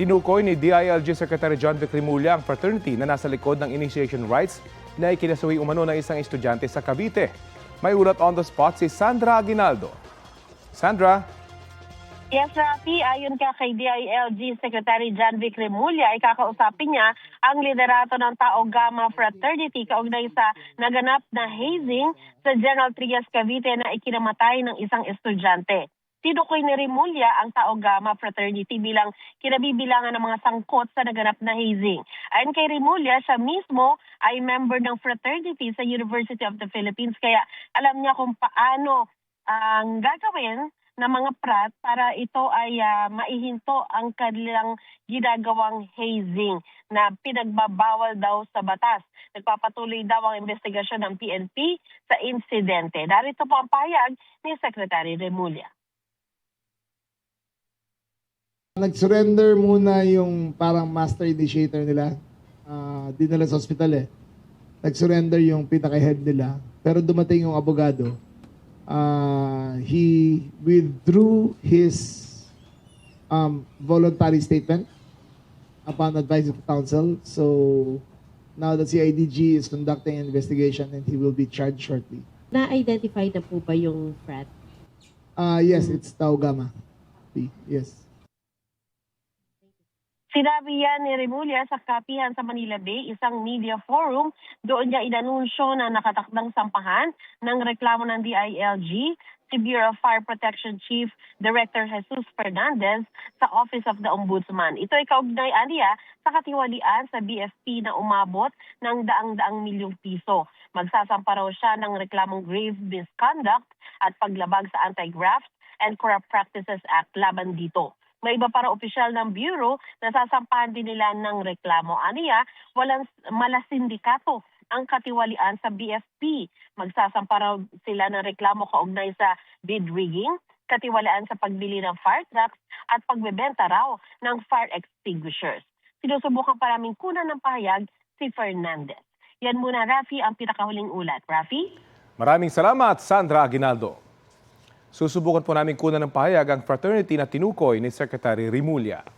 Tinukoy ni DILG Secretary John Vic Rimulya ang fraternity na nasa likod ng initiation rites na ikinasuhi umano ng isang estudyante sa Cavite. May ulat on the spot si Sandra Aguinaldo. Sandra? Yes, Rafi, ayon ka kay DILG Secretary John Vic Rimulya, ay kakausapin niya ang liderato ng Tau Gamma Fraternity kaugnay sa naganap na hazing sa General Trias Cavite na ikinamatay ng isang estudyante. Tinukoy ni Rimulya ang Tau Gamma Fraternity bilang kinabibilangan ng mga sangkot sa naganap na hazing. Ayon kay Rimulya, siya mismo ay member ng fraternity sa University of the Philippines kaya alam niya kung paano ang gagawin ng mga prat para ito ay maihinto ang kanilang ginagawang hazing na pinagbabawal daw sa batas. Nagpapatuloy daw ang investigasyon ng PNP sa insidente. Narito po ang pahayag ni Secretary Rimulya. Nag-surrender muna yung parang master initiator nila. Dinala sa hospital eh. Nag-surrender yung pinaka-head nila. Pero dumating yung abogado. He withdrew his voluntary statement upon advice of counsel. So now the CIDG is conducting an investigation and he will be charged shortly. Na-identify na po ba yung frat? Yes, it's Tau Gamma. Yes. Sinabi yan ni Rimulya sa kapihan sa Manila Bay, isang media forum. Doon niya inanunsyo na nakatakdang sampahan ng reklamo ng DILG si Bureau of Fire Protection Chief Director Jesus Fernandez sa Office of the Ombudsman. Ito ay kaugnay aniya sa katiwalian sa BFP na umabot ng daang-daang milyong piso. Magsasampa raw siya ng reklamong grave misconduct at paglabag sa Anti-Graft and Corrupt Practices Act laban dito. May iba para opisyal ng Bureau na sasampahan din nila ng reklamo. Aniya, walang malasindikato ang katiwalian sa BFP. Magsasampa raw sila ng reklamo kaugnay sa bid rigging, katiwalian sa pagbili ng fire trucks at pagbebenta raw ng fire extinguishers. Sinusubukan pa naming kunan ng pahayag si Fernandez. Yan muna, Rafi, ang pinakahuling ulat. Rafi? Maraming salamat, Sandra Aguinaldo. Susubukan po namin kunan ng pahayag ang fraternity na tinukoy ni Secretary Rimulya.